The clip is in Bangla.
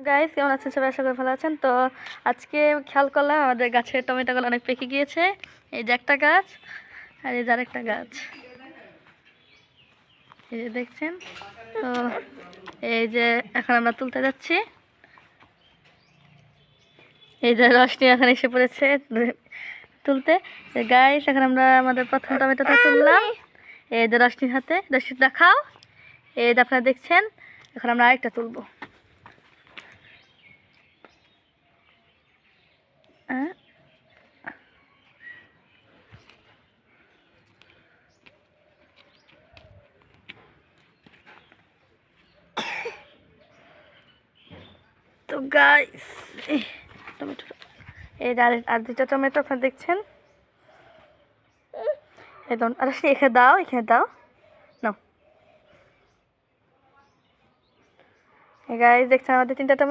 গাইস কেমন আছেন সবাই? আশা করি ভালো আছেন। তো আজকে খেয়াল করলাম আমাদের গাছের টমেটোগুলো অনেক পেকে গিয়েছে। এই যে একটা গাছ আর এই যে আরেকটা গাছ, এই যে দেখছেন। তো এই যে এখন আমরা তুলতে যাচ্ছি। এই যে রশনি এখন এসে পড়েছে তুলতে। গাইস এখন আমরা আমাদের প্রথম টমেটোটা তুললাম। এই যে রশনির হাতে, রশনি দেখাও। এই যে আপনারা দেখছেন, এখন আমরা আরেকটা তুলবো। তো গাইস টমেটো, এই যে আর দুটো টমেটো আপনারা দেখছেন। এই ধরুন, আরে এখানে দাও, এখানে দাও, নাও। গাইস দেখছেন আমাদের তিনটা টমেটো।